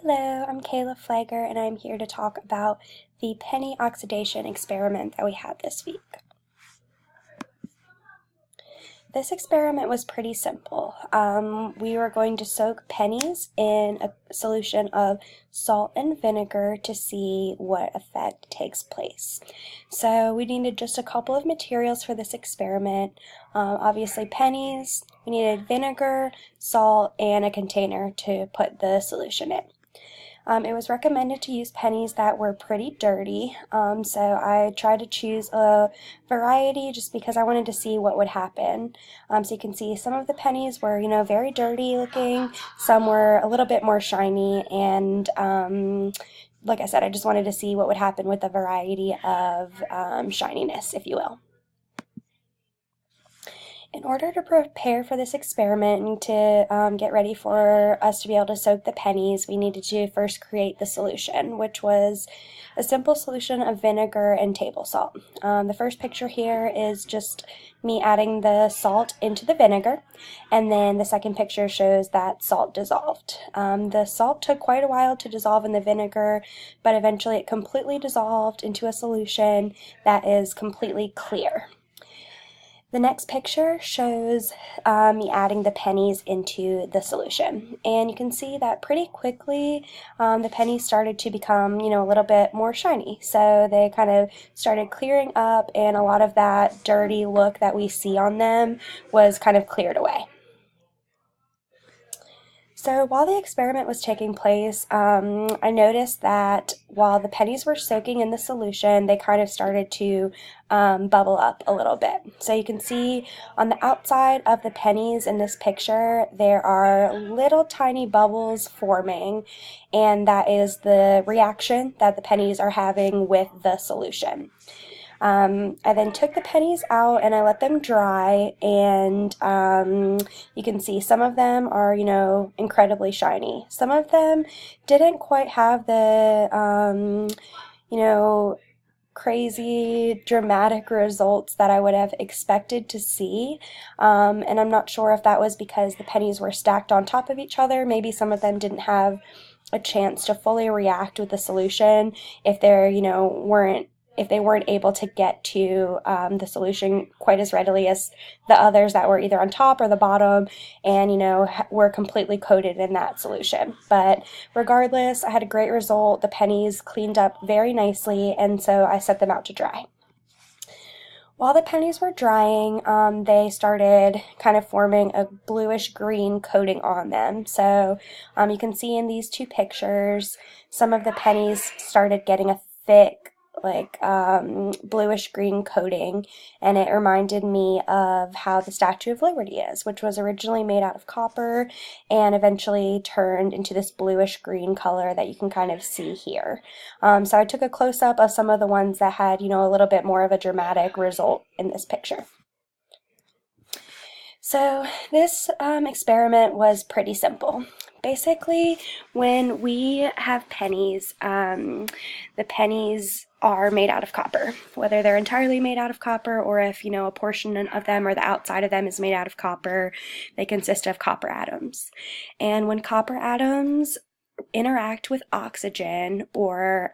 Hello, I'm Kayla Flagger, and I'm here to talk about the penny oxidation experiment that we had this week. This experiment was pretty simple. We were going to soak pennies in a solution of salt and vinegar to see what effect takes place. So we needed just a couple of materials for this experiment. Obviously pennies, we needed vinegar, salt, and a container to put the solution in. It was recommended to use pennies that were pretty dirty, so I tried to choose a variety just because I wanted to see what would happen. So you can see some of the pennies were, very dirty looking, some were a little bit more shiny, and like I said, I just wanted to see what would happen with a variety of shininess, if you will. In order to prepare for this experiment and to get ready for us to be able to soak the pennies, we needed to first create the solution, which was a simple solution of vinegar and table salt. The first picture here is just me adding the salt into the vinegar, and then the second picture shows that salt dissolved. The salt took quite a while to dissolve in the vinegar, but eventually it completely dissolved into a solution that is completely clear. The next picture shows me adding the pennies into the solution, and you can see that pretty quickly the pennies started to become, a little bit more shiny. So they kind of started clearing up, and a lot of that dirty look that we see on them was kind of cleared away. So while the experiment was taking place, I noticed that while the pennies were soaking in the solution, they kind of started to bubble up a little bit. So you can see on the outside of the pennies in this picture, there are little tiny bubbles forming, and that is the reaction that the pennies are having with the solution. I then took the pennies out and I let them dry, and you can see some of them are, incredibly shiny. Some of them didn't quite have the, crazy dramatic results that I would have expected to see, and I'm not sure if that was because the pennies were stacked on top of each other. Maybe some of them didn't have a chance to fully react with the solution if they're, if they weren't able to get to the solution quite as readily as the others that were either on top or the bottom and, were completely coated in that solution. But regardless, I had a great result. The pennies cleaned up very nicely, and so I set them out to dry. While the pennies were drying, they started kind of forming a bluish-green coating on them. So you can see in these two pictures, some of the pennies started getting a thick, bluish green coating, and it reminded me of how the Statue of Liberty is, which was originally made out of copper and eventually turned into this bluish green color that you can kind of see here. So I took a close-up of some of the ones that had, a little bit more of a dramatic result in this picture. So this experiment was pretty simple. Basically, when we have pennies, the pennies are made out of copper, whether they're entirely made out of copper or if, a portion of them or the outside of them is made out of copper, they consist of copper atoms. And when copper atoms interact with oxygen, or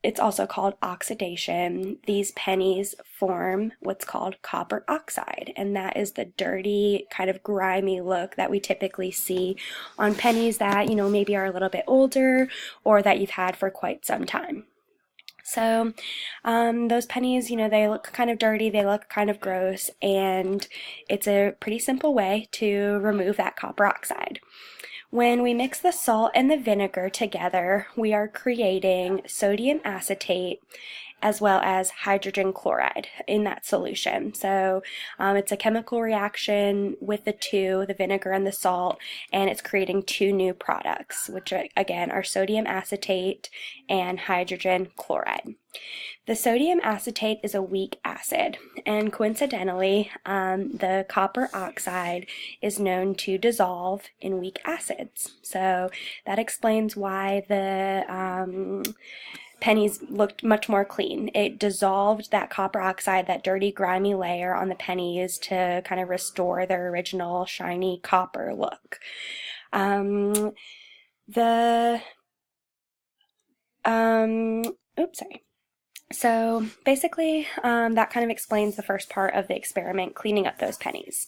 it's also called oxidation, these pennies form what's called copper oxide, and that is the dirty, kind of grimy look that we typically see on pennies that, maybe are a little bit older or that you've had for quite some time. So those pennies, they look kind of dirty, they look kind of gross, and it's a pretty simple way to remove that copper oxide. When we mix the salt and the vinegar together, we are creating sodium acetate as well as hydrogen chloride in that solution. So it's a chemical reaction with the two, the vinegar and the salt, and it's creating two new products, which again are sodium acetate and hydrogen chloride. The sodium acetate is a weak acid, and coincidentally, the copper oxide is known to dissolve in weak acids. So that explains why the pennies looked much more clean. It dissolved that copper oxide, that dirty, grimy layer on the pennies to kind of restore their original shiny copper look. Um, the, um, oops, sorry. So basically, that kind of explains the first part of the experiment, cleaning up those pennies.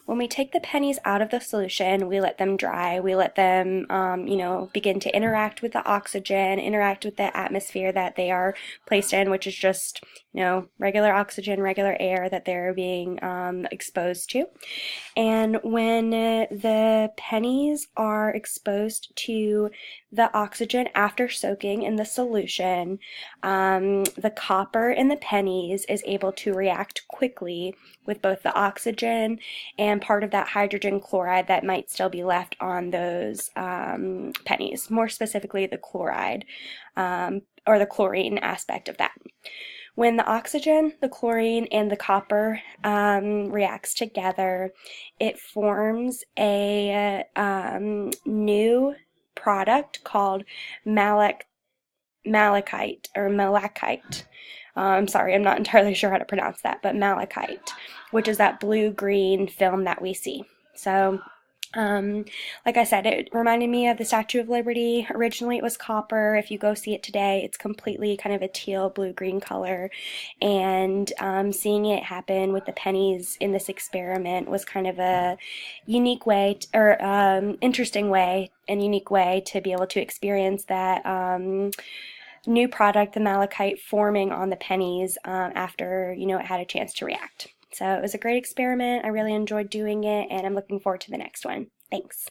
When we take the pennies out of the solution, we let them dry. We let them, begin to interact with the oxygen, interact with the atmosphere that they are placed in, which is just, regular oxygen, regular air that they're being exposed to. And when the pennies are exposed to the oxygen after soaking in the solution, the copper in the pennies is able to react quickly with both the oxygen and part of that hydrogen chloride that might still be left on those pennies, more specifically the chloride or the chlorine aspect of that. When the oxygen, the chlorine, and the copper reacts together, it forms a new product called malachite. I'm sorry, I'm not entirely sure how to pronounce that, but malachite, which is that blue-green film that we see. So, like I said, it reminded me of the Statue of Liberty. Originally, it was copper. If you go see it today, it's completely kind of a teal blue-green color. And seeing it happen with the pennies in this experiment was kind of a unique way, interesting way and unique way to be able to experience that new product, the malachite, forming on the pennies after, it had a chance to react. So it was a great experiment. I really enjoyed doing it, and I'm looking forward to the next one. Thanks.